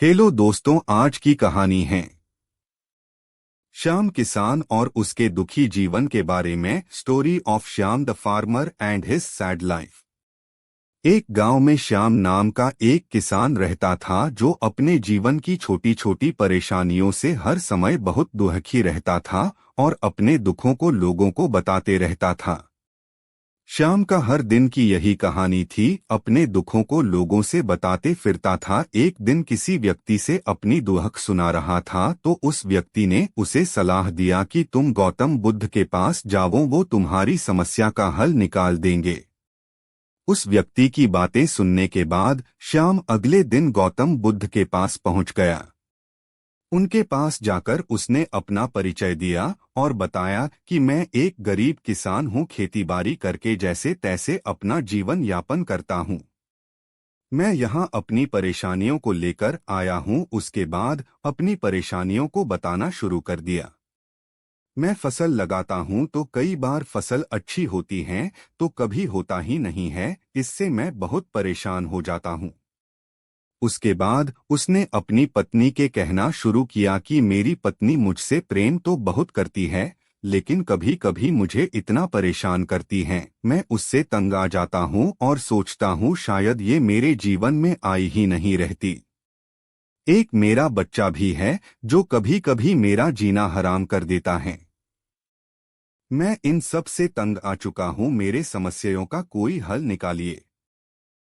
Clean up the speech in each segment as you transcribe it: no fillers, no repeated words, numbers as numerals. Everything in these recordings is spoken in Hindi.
हेलो दोस्तों, आज की कहानी है श्याम किसान और उसके दुखी जीवन के बारे में। Story of Shyam the farmer and his sad life. एक गांव में श्याम नाम का एक किसान रहता था जो अपने जीवन की छोटी छोटी परेशानियों से हर समय बहुत दुखी रहता था और अपने दुखों को लोगों को बताते रहता था। श्याम का हर दिन की यही कहानी थी, अपने दुखों को लोगों से बताते फिरता था। एक दिन किसी व्यक्ति से अपनी दुख सुना रहा था तो उस व्यक्ति ने उसे सलाह दिया कि तुम गौतम बुद्ध के पास जाओ, वो तुम्हारी समस्या का हल निकाल देंगे। उस व्यक्ति की बातें सुनने के बाद श्याम अगले दिन गौतम बुद्ध के पास पहुंच गया। उनके पास जाकर उसने अपना परिचय दिया और बताया कि मैं एक गरीब किसान हूँ, खेतीबाड़ी करके जैसे तैसे अपना जीवन यापन करता हूँ। मैं यहाँ अपनी परेशानियों को लेकर आया हूँ। उसके बाद अपनी परेशानियों को बताना शुरू कर दिया। मैं फसल लगाता हूँ तो कई बार फसल अच्छी होती है तो कभी होता ही नहीं है, इससे मैं बहुत परेशान हो जाता हूँ। उसके बाद उसने अपनी पत्नी के कहना शुरू किया कि मेरी पत्नी मुझसे प्रेम तो बहुत करती है, लेकिन कभी कभी मुझे इतना परेशान करती है, मैं उससे तंग आ जाता हूँ और सोचता हूँ शायद ये मेरे जीवन में आई ही नहीं रहती। एक मेरा बच्चा भी है जो कभी कभी मेरा जीना हराम कर देता है। मैं इन सब से तंग आ चुका हूँ, मेरे समस्याओं का कोई हल निकालिए।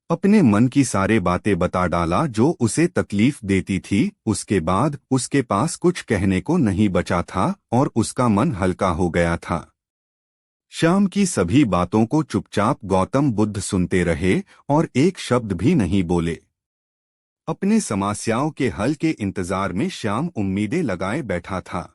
अपने मन की सारे बातें बता डाला जो उसे तकलीफ देती थी। उसके बाद उसके पास कुछ कहने को नहीं बचा था और उसका मन हल्का हो गया था। श्याम की सभी बातों को चुपचाप गौतम बुद्ध सुनते रहे और एक शब्द भी नहीं बोले। अपने समस्याओं के हल के इंतजार में श्याम उम्मीदें लगाए बैठा था।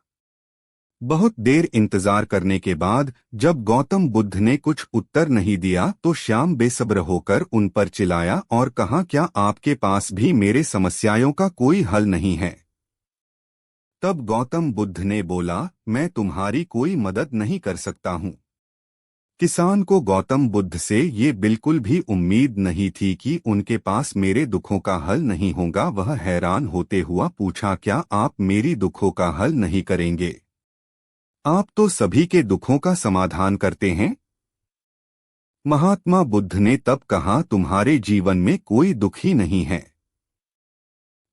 बहुत देर इंतजार करने के बाद जब गौतम बुद्ध ने कुछ उत्तर नहीं दिया तो श्याम बेसब्र होकर उन पर चिल्लाया और कहा, क्या आपके पास भी मेरे समस्याओं का कोई हल नहीं है? तब गौतम बुद्ध ने बोला, मैं तुम्हारी कोई मदद नहीं कर सकता हूँ। किसान को गौतम बुद्ध से ये बिल्कुल भी उम्मीद नहीं थी कि उनके पास मेरे दुखों का हल नहीं होगा। वह हैरान होते हुआ पूछा, क्या आप मेरी दुखों का हल नहीं करेंगे? आप तो सभी के दुखों का समाधान करते हैं। महात्मा बुद्ध ने तब कहा, तुम्हारे जीवन में कोई दुख ही नहीं है।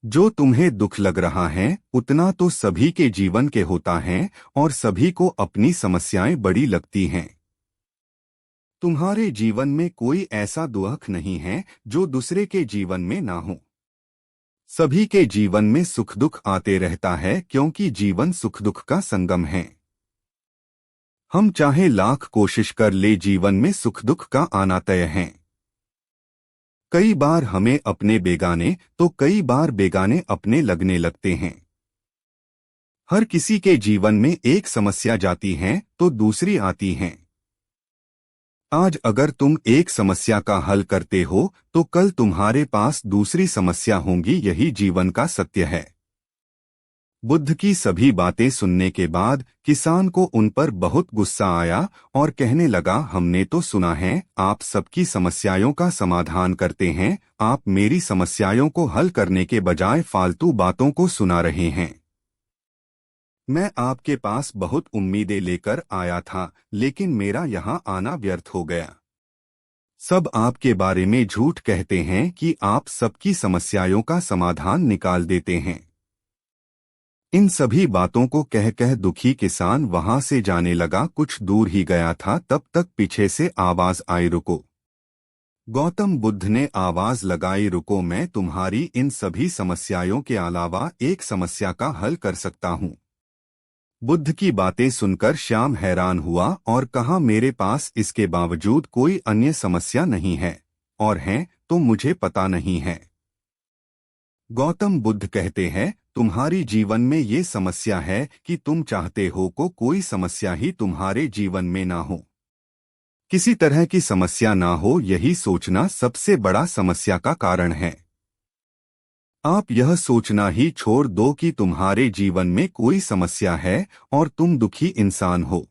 जो तुम्हें दुख लग रहा है उतना तो सभी के जीवन के होता है और सभी को अपनी समस्याएं बड़ी लगती हैं। तुम्हारे जीवन में कोई ऐसा दुख नहीं है जो दूसरे के जीवन में ना हो। सभी के जीवन में सुख दुख आते रहता है क्योंकि जीवन सुख दुख का संगम है। हम चाहे लाख कोशिश कर ले, जीवन में सुख दुख का आना तय है। कई बार हमें अपने बेगाने तो कई बार बेगाने अपने लगने लगते हैं। हर किसी के जीवन में एक समस्या जाती है तो दूसरी आती है। आज अगर तुम एक समस्या का हल करते हो तो कल तुम्हारे पास दूसरी समस्या होंगी, यही जीवन का सत्य है। बुद्ध की सभी बातें सुनने के बाद किसान को उन पर बहुत गुस्सा आया और कहने लगा, हमने तो सुना है आप सबकी समस्याओं का समाधान करते हैं, आप मेरी समस्याओं को हल करने के बजाय फालतू बातों को सुना रहे हैं। मैं आपके पास बहुत उम्मीदें लेकर आया था, लेकिन मेरा यहाँ आना व्यर्थ हो गया। सब आपके बारे में झूठ कहते हैं कि आप सबकी समस्याओं का समाधान निकाल देते हैं। इन सभी बातों को कह दुखी किसान वहां से जाने लगा। कुछ दूर ही गया था तब तक पीछे से आवाज आई, रुको। गौतम बुद्ध ने आवाज लगाई, रुको, मैं तुम्हारी इन सभी समस्याओं के अलावा एक समस्या का हल कर सकता हूँ। बुद्ध की बातें सुनकर श्याम हैरान हुआ और कहा, मेरे पास इसके बावजूद कोई अन्य समस्या नहीं है, और है तो मुझे पता नहीं है। गौतम बुद्ध कहते हैं, तुम्हारी जीवन में ये समस्या है कि तुम चाहते हो को कोई समस्या ही तुम्हारे जीवन में ना हो, किसी तरह की समस्या ना हो, यही सोचना सबसे बड़ा समस्या का कारण है। आप यह सोचना ही छोड़ दो कि तुम्हारे जीवन में कोई समस्या है और तुम दुखी इंसान हो।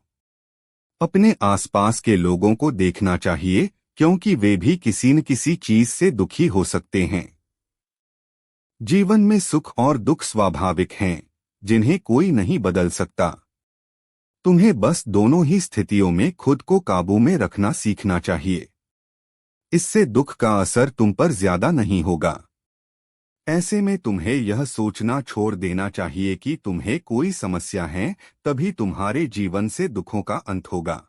अपने आसपास के लोगों को देखना चाहिए क्योंकि वे भी किसी न किसी चीज से दुखी हो सकते हैं। जीवन में सुख और दुख स्वाभाविक हैं, जिन्हें कोई नहीं बदल सकता। तुम्हें बस दोनों ही स्थितियों में खुद को काबू में रखना सीखना चाहिए। इससे दुख का असर तुम पर ज्यादा नहीं होगा। ऐसे में तुम्हें यह सोचना छोड़ देना चाहिए कि तुम्हें कोई समस्या है, तभी तुम्हारे जीवन से दुखों का अंत होगा।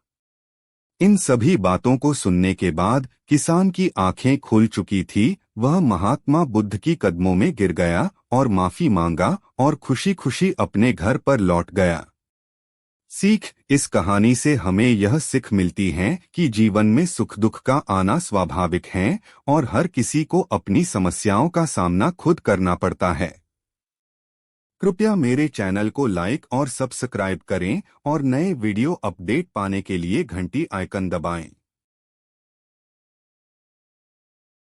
इन सभी बातों को सुनने के बाद किसान की आंखें खुल चुकी थी। वह महात्मा बुद्ध की कदमों में गिर गया और माफी मांगा और खुशी खुशी अपने घर पर लौट गया। सीख: इस कहानी से हमें यह सीख मिलती है कि जीवन में सुख दुख का आना स्वाभाविक है और हर किसी को अपनी समस्याओं का सामना खुद करना पड़ता है। कृपया मेरे चैनल को लाइक और सब्सक्राइब करें और नए वीडियो अपडेट पाने के लिए घंटी आइकन दबाएं।